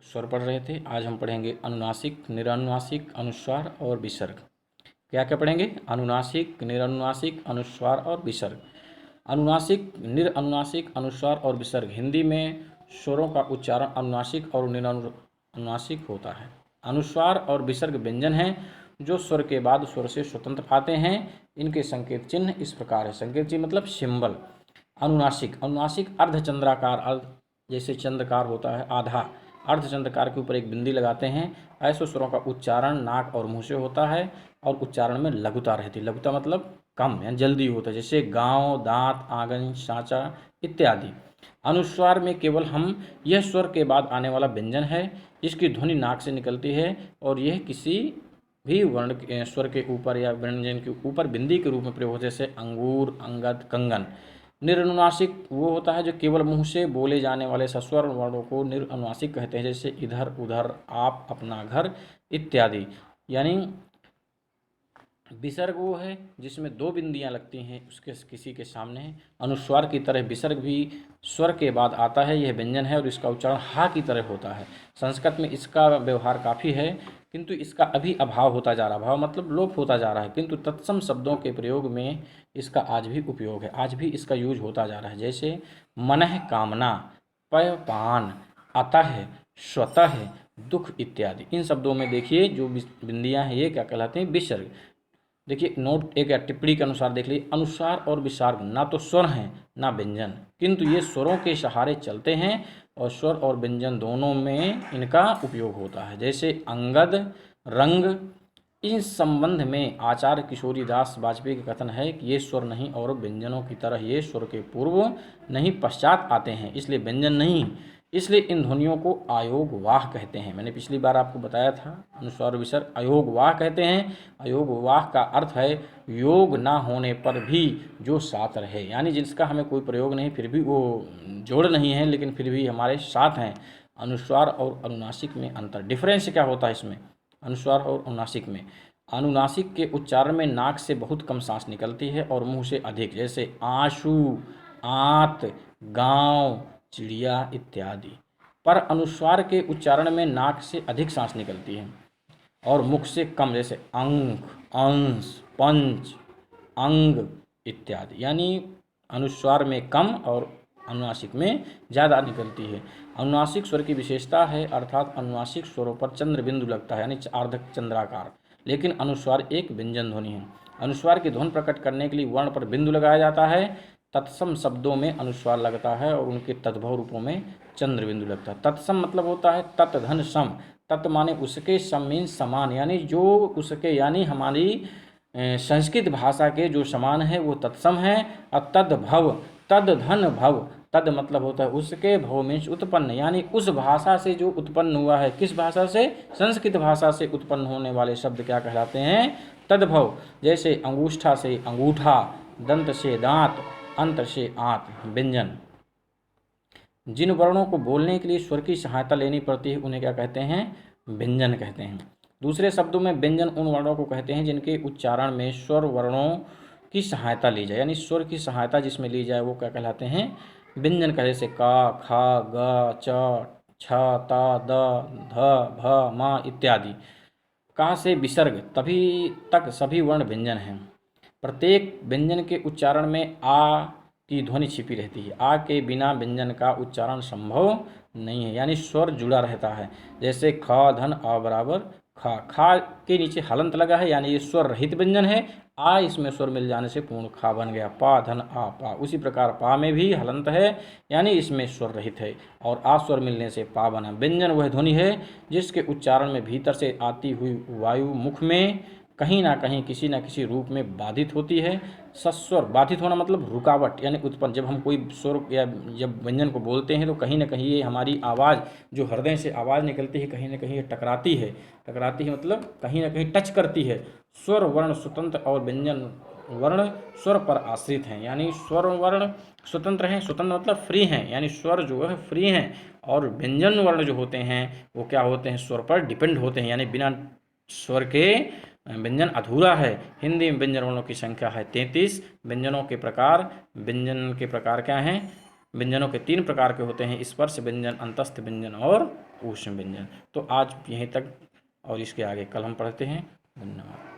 स्वर पढ़ रहे थे। आज हम पढ़ेंगे अनुनासिक, निरनुनासिक, अनुस्वार और विसर्ग। क्या क्या पढ़ेंगे? अनुनासिक, निरनुनासिक, अनुस्वार और विसर्ग। अनुनासिक, निरनुनासिक, अनुस्वार और विसर्ग। हिंदी में स्वरों का उच्चारण अनुनासिक और निरनुनासिक होता है। अनुस्वार और विसर्ग व्यंजन हैं जो स्वर के बाद स्वर से स्वतंत्र आते हैं। इनके संकेत चिन्ह इस प्रकार है। संकेत चिन्ह मतलब सिंबल। अनुनासिक, अनुनासिक अर्धचंद्राकार, अर्ध जैसे चंद्रकार होता है आधा, अर्धचंद्रकार के ऊपर एक बिंदी लगाते हैं। ऐसे स्वरों का उच्चारण नाक और मुंह से होता है और उच्चारण में लघुता रहती है। लघुता मतलब कम या जल्दी होता है, जैसे गांव, दांत, आंगन, सांचा इत्यादि। अनुस्वार में केवल हम यह स्वर के बाद आने वाला व्यंजन है जिसकी ध्वनि नाक से निकलती है और यह किसी भी वर्ण स्वर के ऊपर या व्यंजन के ऊपर बिंदी के रूप में प्रयोग होते, जैसे अंगूर, अंगद, कंगन। निरनुनासिक वो होता है जो केवल मुंह से बोले जाने वाले सस्वर वर्णों को निरनुनासिक कहते हैं, जैसे इधर, उधर, आप, अपना, घर इत्यादि। यानी विसर्ग वो है जिसमें दो बिंदियां लगती हैं उसके किसी के सामने। अनुस्वार की तरह विसर्ग भी स्वर के बाद आता है। यह व्यंजन है और इसका उच्चारण हा की तरह होता है। संस्कृत में इसका व्यवहार काफ़ी है किंतु इसका अभी अभाव होता जा रहा है। अभाव मतलब लोप होता जा रहा है, किंतु तत्सम शब्दों के प्रयोग में इसका आज भी उपयोग है। आज भी इसका यूज होता जा रहा है, जैसे मनः कामना, पय पान, अतः, स्वतः, दुख इत्यादि। इन शब्दों में देखिए जो बिंदियां हैं ये क्या कहलाते हैं? विसर्ग। देखिए नोट एक या टिप्पणी के अनुसार देख लीजिए, अनुस्वार और विसर्ग ना तो स्वर हैं ना व्यंजन, किंतु ये स्वरों के सहारे चलते हैं और स्वर और व्यंजन दोनों में इनका उपयोग होता है। जैसे अंगद, रंग। इस संबंध में आचार्य किशोरी दास वाजपेयी का कथन है कि ये स्वर नहीं और व्यंजनों की तरह ये स्वर के पूर्व नहीं पश्चात आते हैं, इसलिए व्यंजन नहीं। इसलिए इन ध्वनियों को अयोगवाह कहते हैं। मैंने पिछली बार आपको बताया था अनुस्वार विसर्ग अयोगवाह कहते हैं। अयोगवाह का अर्थ है योग ना होने पर भी जो साथ रहे, यानी जिसका हमें कोई प्रयोग नहीं फिर भी वो जोड़ नहीं है लेकिन फिर भी हमारे साथ हैं। अनुस्वार और अनुनासिक में अंतर, डिफरेंस क्या होता है इसमें अनुस्वार और अनुनासिक में? अनुनासिक के उच्चारण में नाक से बहुत कम सांस निकलती है और मुंह से अधिक, जैसे आंसू, आंत, गांव, चिड़िया इत्यादि। पर अनुस्वार के उच्चारण में नाक से अधिक सांस निकलती है और मुख से कम, जैसे अंक, अंश, पंच, अंग इत्यादि। यानी अनुस्वार में कम और अनुनासिक में ज़्यादा निकलती है। अनुनासिक स्वर की विशेषता है अर्थात अनुनासिक स्वरों पर चंद्र बिंदु लगता है, यानी अर्धक चंद्राकार, लेकिन अनुस्वार एक व्यंजन ध्वनि है। अनुस्वार की ध्वनि प्रकट करने के लिए वर्ण पर बिंदु लगाया जाता है। तत्सम शब्दों में अनुस्वार लगता है और उनके तद्भव रूपों में चंद्र बिंदु लगता है। तत्सम मतलब होता है तत् धन सम। तत् माने उसके, सम मीन समान, यानी जो उसके, यानी हमारी संस्कृत भाषा के जो समान है वो तत्सम है। और तद्भव, तद धन भव, तद मतलब होता है उसके, भव मीन्स उत्पन्न, यानी उस भाषा से जो उत्पन्न हुआ है। किस भाषा से? संस्कृत भाषा से उत्पन्न होने वाले शब्द क्या कहलाते हैं? तद्भव। जैसे अंगूष्ठा से अंगूठा, दंत से दांत, अंत से आंत। व्यंजन, जिन वर्णों को बोलने के लिए स्वर की सहायता लेनी पड़ती है उन्हें क्या कहते हैं? व्यंजन कहते हैं। दूसरे शब्दों में व्यंजन उन वर्णों को कहते हैं जिनके उच्चारण में स्वर वर्णों की सहायता ली जाए, यानी स्वर की सहायता जिसमें ली जाए वो क्या कहलाते हैं? व्यंजन कहते, जैसे का, खा, ग, च, छ, त, द, ध, भ, म इत्यादि। का से विसर्ग तभी तक सभी वर्ण व्यंजन हैं। प्रत्येक व्यंजन के उच्चारण में आ की ध्वनि छिपी रहती है। आ के बिना व्यंजन का उच्चारण संभव नहीं है, यानी स्वर जुड़ा रहता है। जैसे ख धन आ बराबर खा, खा के नीचे हलंत लगा है यानी ये स्वर रहित व्यंजन है। आ इसमें स्वर मिल जाने से पूर्ण खा बन गया। पा धन आ पा, उसी प्रकार पा में भी हलंत है यानी इसमें स्वर रहित है और आ स्वर मिलने से पा बना। व्यंजन वह ध्वनि है जिसके उच्चारण में भीतर से आती हुई वायु मुख में कहीं ना कहीं किसी न किसी रूप में बाधित होती है। सस्वर, बाधित होना मतलब रुकावट यानी उत्पन्न। जब हम कोई स्वर या जब व्यंजन को बोलते हैं तो कहीं ना कहीं ये हमारी आवाज़ जो हृदय से आवाज़ निकलती है कहीं ना कहीं ये टकराती है। टकराती है मतलब कहीं ना कहीं टच करती है। स्वर वर्ण स्वतंत्र और व्यंजन वर्ण स्वर पर आश्रित हैं, यानी स्वर वर्ण स्वतंत्र हैं। स्वतंत्र मतलब फ्री हैं, यानी स्वर जो है फ्री हैं, और व्यंजन वर्ण जो होते हैं वो क्या होते हैं? स्वर पर डिपेंड होते हैं, यानी बिना स्वर के व्यंजन अधूरा है। हिंदी में व्यंजन वर्णों की संख्या है 33। व्यंजन के प्रकार क्या हैं? व्यंजनों के 3 प्रकार के होते हैं, स्पर्श व्यंजन, अंतस्थ व्यंजन और ऊष्म व्यंजन। तो आज यहीं तक, और इसके आगे कल हम पढ़ते हैं। धन्यवाद।